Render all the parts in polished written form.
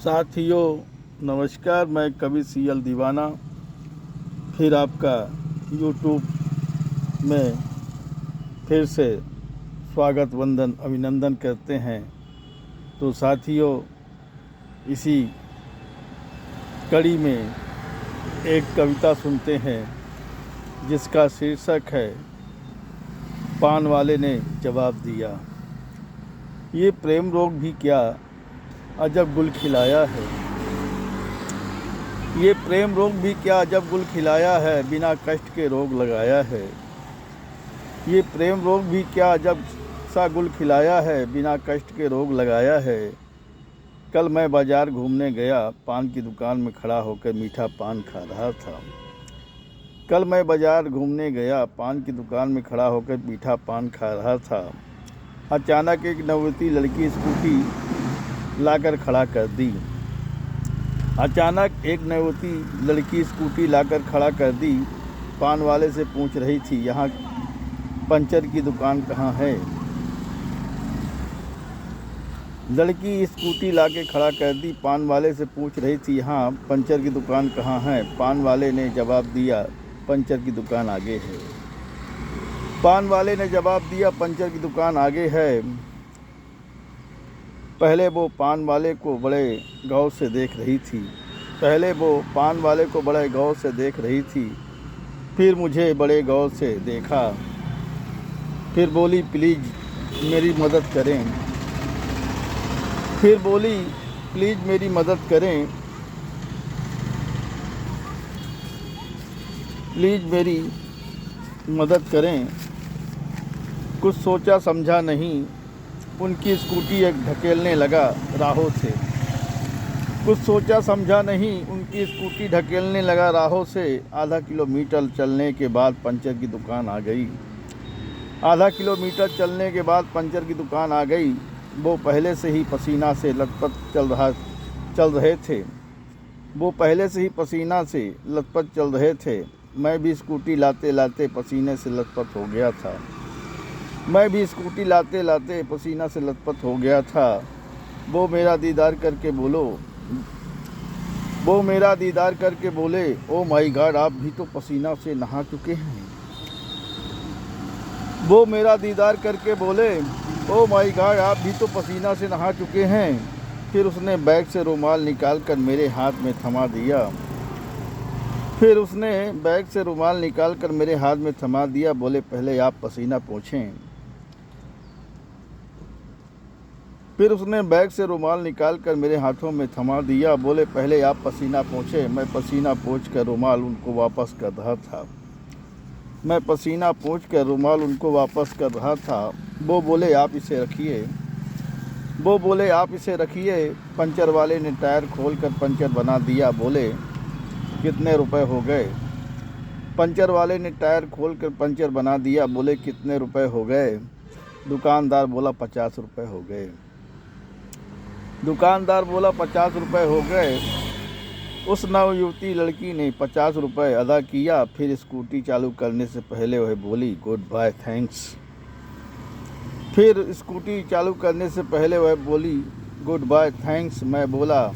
साथियों नमस्कार। मैं कवि सीएल दीवाना फिर आपका यूट्यूब में फिर से स्वागत वंदन अभिनंदन करते हैं। तो साथियों, इसी कड़ी में एक कविता सुनते हैं जिसका शीर्षक है पान वाले ने जवाब दिया। ये प्रेम रोग भी क्या अजब गुल खिलाया है। ये प्रेम रोग भी क्या अजब गुल खिलाया है, बिना कष्ट के रोग लगाया है। ये प्रेम रोग भी क्या अजब सा गुल खिलाया है, बिना कष्ट के रोग लगाया है। कल मैं बाज़ार घूमने गया, पान की दुकान में खड़ा होकर मीठा पान खा रहा था। कल मैं बाज़ार घूमने गया, पान की दुकान में खड़ा होकर मीठा पान खा रहा था। अचानक एक नववती लड़की स्कूटी लाकर खड़ा कर दी। अचानक एक नववती लड़की स्कूटी लाकर खड़ा कर दी। पान वाले से पूछ रही थी, यहाँ पंचर की दुकान कहाँ है। लड़की स्कूटी लाकर खड़ा कर दी, पान वाले से पूछ रही थी, यहाँ पंचर की दुकान कहाँ है। पान वाले ने जवाब दिया, पंचर की दुकान आगे है। पान वाले ने जवाब दिया, पंचर की दुकान आगे है। पहले वो पान वाले को बड़े गौर से देख रही थी। फिर मुझे बड़े गौर से देखा। फिर बोली, प्लीज़ मेरी मदद करें। फिर बोली, प्लीज़ मेरी मदद करें। प्लीज़ मेरी मदद करें। कुछ सोचा समझा नहीं, उनकी स्कूटी एक ढकेलने लगा राहों से। कुछ सोचा समझा नहीं, उनकी स्कूटी ढकेलने लगा राहों से। आधा किलोमीटर चलने के बाद पंचर की दुकान आ गई। आधा किलोमीटर चलने के बाद पंचर की दुकान आ गई। वो पहले से ही पसीना से लथपथ चल रहे थे। मैं भी स्कूटी लाते लाते पसीने से लथपथ हो गया था। वो मेरा दीदार करके बोले, ओ माय गॉड, आप भी तो पसीना से नहा चुके हैं। वो मेरा दीदार करके बोले, ओ माय गॉड, आप भी तो पसीना से नहा चुके हैं। फिर उसने बैग से रुमाल निकाल कर मेरे हाथ में थमा दिया। बोले, पहले आप पसीना पोंछें। फिर उसने बैग से रुमाल निकाल कर मेरे हाथों में थमा दिया। बोले, पहले आप पसीना पोंछे। मैं पसीना पोंछ कर रुमाल उनको वापस कर रहा था। वो बोले, आप इसे रखिए। पंचर वाले ने टायर खोल कर पंचर बना दिया। बोले, कितने रुपए हो गए। पंचर वाले ने टायर खोल कर पंचर बना दिया। बोले, कितने रुपए हो गए। दुकानदार बोला, 50 रुपए हो गए। उस नवयुवती लड़की ने 50 रुपए अदा किया। फिर स्कूटी चालू करने से पहले वह बोली, गुड बाय थैंक्स। मैं बोला,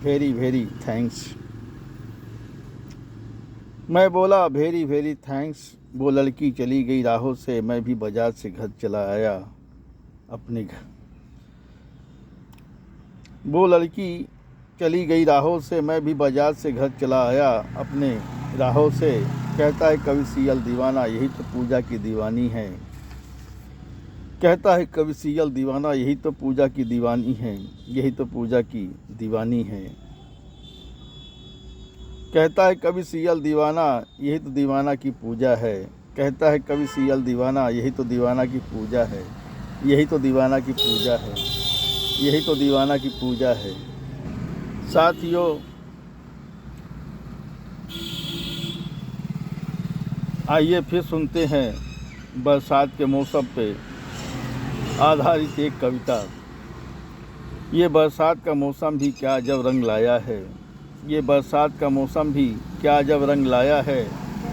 वेरी वेरी थैंक्स। वो लड़की चली गई राहों से। मैं भी बाजार से घर चला आया अपने घर। वो लड़की चली गई राहों से, मैं भी बाजार से घर चला आया अपने राहों से। कहता है कवि सीएल दीवाना, यही तो पूजा की दीवानी है। कहता है कवि सीएल दीवाना, यही तो पूजा की दीवानी है। कहता है कवि सीएल दीवाना, यही तो दीवाना की पूजा है। कहता है कवि सीएल दीवाना, यही तो दीवाना की पूजा है। साथियों, आइए फिर सुनते हैं बरसात के मौसम पे आधारित एक कविता। ये बरसात का मौसम भी क्या अजब रंग लाया है।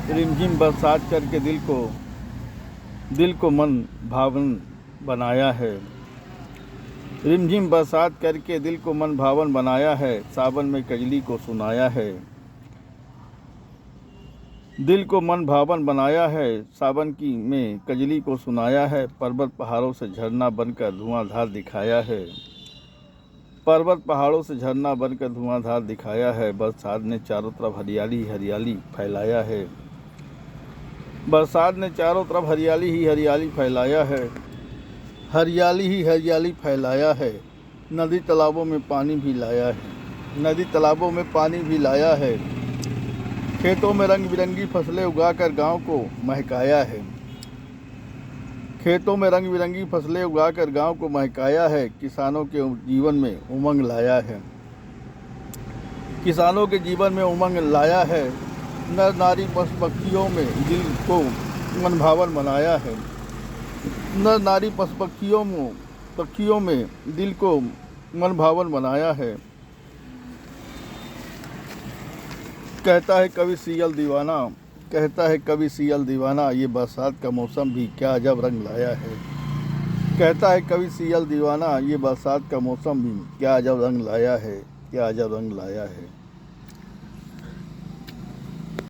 रिमझिम बरसात करके दिल को मन भावन बनाया है। रिमझिम बरसात करके दिल को मन भावन बनाया है, सावन में कजली को सुनाया है। दिल को मन भावन बनाया है, सावन की में कजली को सुनाया है। पर्वत पहाड़ों से झरना बनकर धुआंधार दिखाया है। पर्वत पहाड़ों से झरना बनकर धुआंधार दिखाया है। बरसात ने चारों तरफ हरियाली हरियाली फैलाया है। बरसात ने चारों तरफ हरियाली ही हरियाली फैलाया है। हरियाली ही हरियाली फैलाया है। नदी तालाबों में पानी भी लाया है। नदी तालाबों में पानी भी लाया है। खेतों में रंग बिरंगी फसलें उगाकर गांव को महकाया है। खेतों में रंग बिरंगी फसलें उगाकर गांव को महकाया है। किसानों के जीवन में उमंग लाया है। किसानों के जीवन में उमंग लाया है। नर नारी पशु पक्षियों में दिल को मन भावन बनाया है। नर नारी पशु पक्षियों में दिल को मन भावन बनाया है। कहता है कवि सियल दीवाना, कहता है कवि सियल दीवाना, ये बरसात का मौसम भी क्या अजब रंग लाया है। कहता है कवि सियल दीवाना, ये बरसात का मौसम भी क्या अजब रंग लाया है, क्या अजब रंग लाया है।